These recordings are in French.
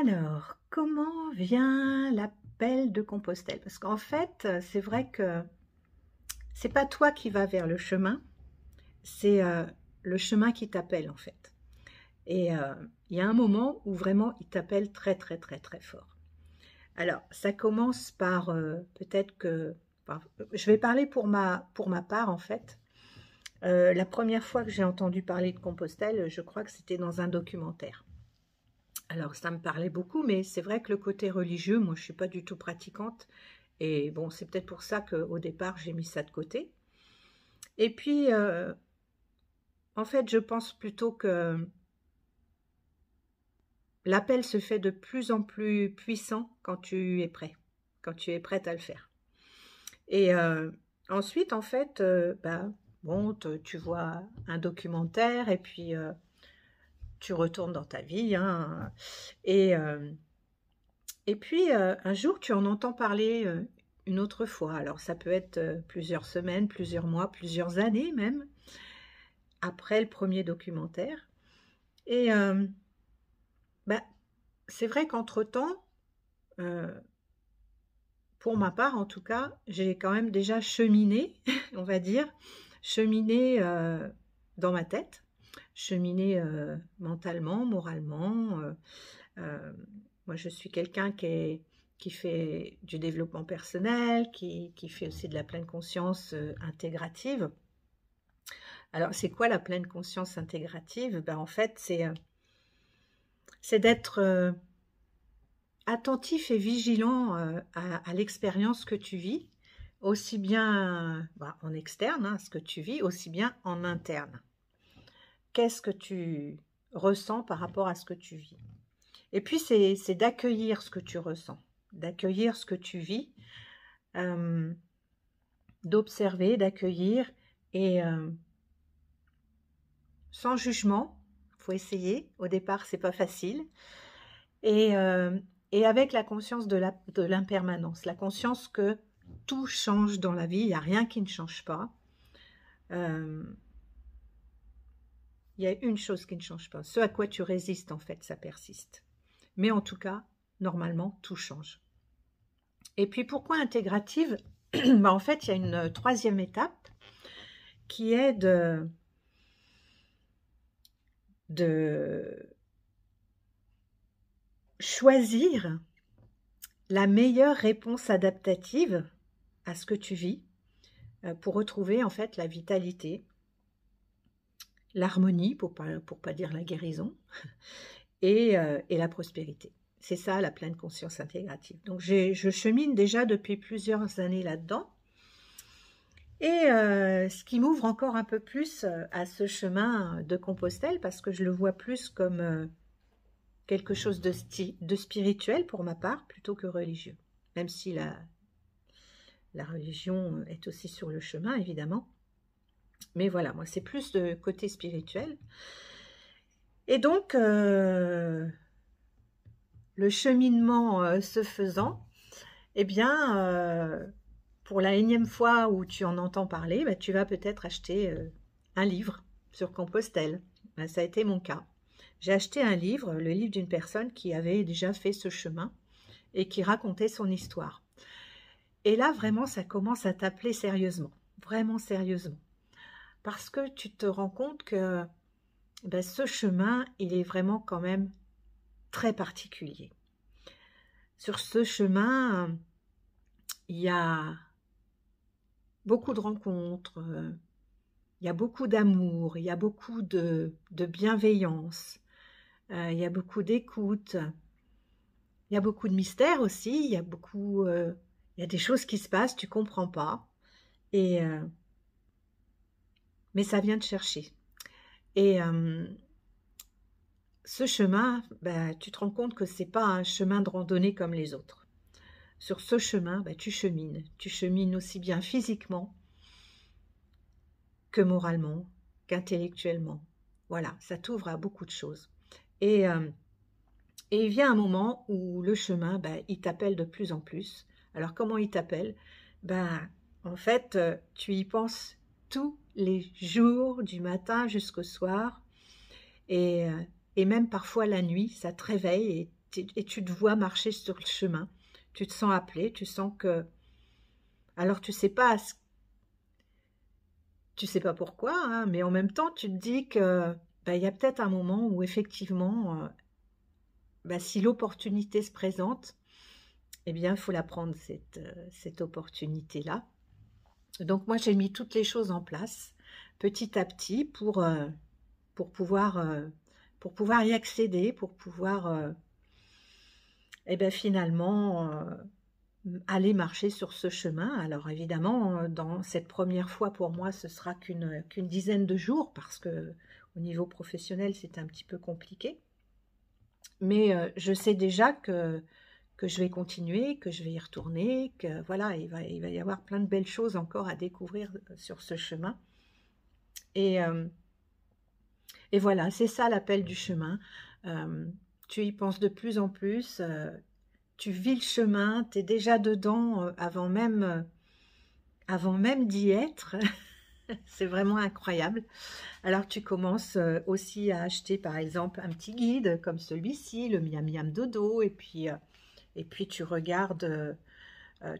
Alors, comment vient l'appel de Compostelle? Parce qu'en fait, c'est vrai que c'est pas toi qui vas vers le chemin, c'est le chemin qui t'appelle en fait. Et il y a un moment où vraiment il t'appelle très très très très fort. Alors, ça commence par peut-être que, enfin, je vais parler pour ma part en fait. La première fois que j'ai entendu parler de Compostelle, je crois que c'était dans un documentaire. Alors, ça me parlait beaucoup, mais c'est vrai que le côté religieux, moi, je suis pas du tout pratiquante. Et bon, c'est peut-être pour ça qu'au départ, j'ai mis ça de côté. Et puis, en fait, je pense plutôt que l'appel se fait de plus en plus puissant quand tu es prêt, quand tu es prête à le faire. Et ensuite, en fait, bah, bon, tu vois un documentaire et puis tu retournes dans ta vie, hein, et Et puis, un jour, tu en entends parler une autre fois. Alors, ça peut être plusieurs semaines, plusieurs mois, plusieurs années même, après le premier documentaire. Et bah, c'est vrai qu'entre-temps, euh, pour ma part en tout cas, j'ai quand même déjà cheminé, on va dire, cheminé dans ma tête, cheminé mentalement, moralement. Euh, Moi, je suis quelqu'un qui fait du développement personnel, qui fait aussi de la pleine conscience intégrative. Alors, c'est quoi la pleine conscience intégrative? Ben, en fait, c'est d'être attentif et vigilant à l'expérience que tu vis, aussi bien en externe, hein, ce que tu vis, aussi bien en interne. Qu'est-ce que tu ressens par rapport à ce que tu vis? Et puis, c'est d'accueillir ce que tu ressens, d'accueillir ce que tu vis, euh, d'observer, d'accueillir et sans jugement. Il faut essayer. Au départ, c'est pas facile. Et, euh, et avec la conscience de l'impermanence, la conscience que tout change dans la vie, il n'y a rien qui ne change pas. Euh, il y a une chose qui ne change pas. Ce à quoi tu résistes, en fait, ça persiste. Mais en tout cas, normalement, tout change. Et puis pourquoi intégrative? En fait, il y a une troisième étape qui est de choisir la meilleure réponse adaptative à ce que tu vis pour retrouver en fait la vitalité, l'harmonie, pour pas dire la guérison, et la prospérité. C'est ça la pleine conscience intégrative. Donc je chemine déjà depuis plusieurs années là-dedans. Et ce qui m'ouvre encore un peu plus à ce chemin de Compostelle, parce que je le vois plus comme quelque chose de spirituel pour ma part, plutôt que religieux. Même si la religion est aussi sur le chemin, évidemment. Mais voilà, moi, c'est plus de côté spirituel. Et donc, le cheminement se faisant, eh bien, pour la énième fois où tu en entends parler, bah, tu vas peut-être acheter un livre sur Compostelle. Ben, ça a été mon cas. J'ai acheté un livre, le livre d'une personne qui avait déjà fait ce chemin et qui racontait son histoire. Et là, vraiment, ça commence à t'appeler sérieusement, vraiment sérieusement. Parce que tu te rends compte que ben, ce chemin, il est vraiment quand même très particulier. Sur ce chemin, il y a beaucoup de rencontres, il y a beaucoup d'amour, il y a beaucoup de bienveillance, il y a beaucoup d'écoute, il y a beaucoup de mystère aussi, il y a des choses qui se passent, tu comprends pas, et, mais ça vient te chercher. Et ce chemin, bah, tu te rends compte que c'est pas un chemin de randonnée comme les autres. Sur ce chemin, bah, tu chemines aussi bien physiquement que moralement, qu'intellectuellement. Voilà, ça t'ouvre à beaucoup de choses. Et, euh, et il vient un moment où le chemin, bah, il t'appelle de plus en plus. Alors comment il t'appelle? Ben, en fait, tu y penses tous les jours, du matin jusqu'au soir, et, euh, et même parfois la nuit, ça te réveille et et tu te vois marcher sur le chemin. Tu te sens appelé, tu sens que... Alors tu sais pas pourquoi, hein, mais en même temps, tu te dis que bah, il y a peut-être un moment où effectivement, bah, si l'opportunité se présente, eh bien, il faut la prendre, cette opportunité-là. Donc moi, j'ai mis toutes les choses en place, petit à petit, pour pouvoir, pour pouvoir y accéder, pour pouvoir, eh ben, finalement, aller marcher sur ce chemin. Alors évidemment, dans cette première fois, pour moi, ce sera qu'une dizaine de jours, parce que au niveau professionnel, c'est un petit peu compliqué. Mais je sais déjà que je vais continuer, que je vais y retourner, que voilà, il va y avoir plein de belles choses encore à découvrir sur ce chemin. Et, euh, et voilà, c'est ça l'appel du chemin. Euh, Tu y penses de plus en plus, tu vis le chemin, tu es déjà dedans avant même d'y être. C'est vraiment incroyable. Alors tu commences aussi à acheter par exemple un petit guide comme celui-ci, le Miam Miam Dodo, et puis tu regardes,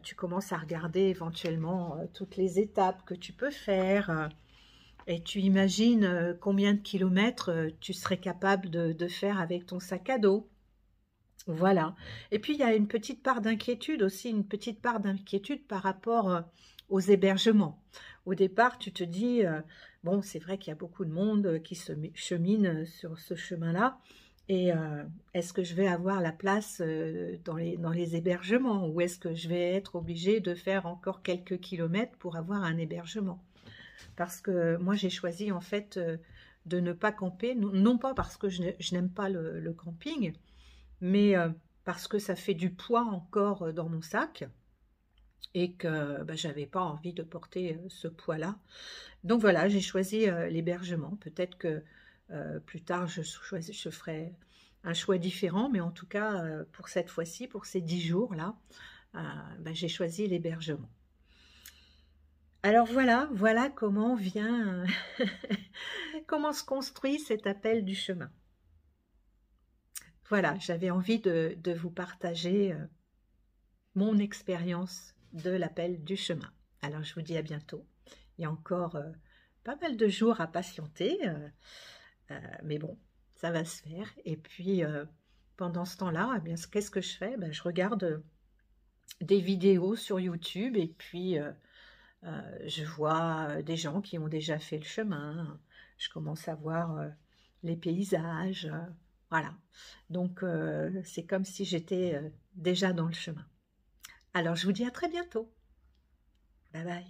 tu commences à regarder éventuellement toutes les étapes que tu peux faire, et tu imagines combien de kilomètres tu serais capable de faire avec ton sac à dos. Voilà. Et puis, il y a une petite part d'inquiétude aussi, une petite part d'inquiétude par rapport aux hébergements. Au départ, tu te dis, bon, c'est vrai qu'il y a beaucoup de monde qui se chemine sur ce chemin-là. Et est-ce que je vais avoir la place dans les hébergements, ou est-ce que je vais être obligée de faire encore quelques kilomètres pour avoir un hébergement? Parce que moi, j'ai choisi en fait de ne pas camper, non pas parce que je n'aime pas le camping, mais parce que ça fait du poids encore dans mon sac et que bah, j'avais pas envie de porter ce poids-là. Donc voilà, j'ai choisi l'hébergement. Peut-être que plus tard, je ferai un choix différent, mais en tout cas, pour cette fois-ci, pour ces 10 jours-là, bah, j'ai choisi l'hébergement. Alors voilà comment vient, comment se construit cet appel du chemin. Voilà, j'avais envie de vous partager mon expérience de l'appel du chemin. Alors je vous dis à bientôt. Il y a encore pas mal de jours à patienter, mais bon, ça va se faire. Et puis pendant ce temps-là, eh bien, qu'est-ce que je fais? Ben, je regarde des vidéos sur YouTube, et puis je vois des gens qui ont déjà fait le chemin. Je commence à voir les paysages. Voilà. Donc c'est comme si j'étais déjà dans le chemin. Alors je vous dis à très bientôt. Bye bye.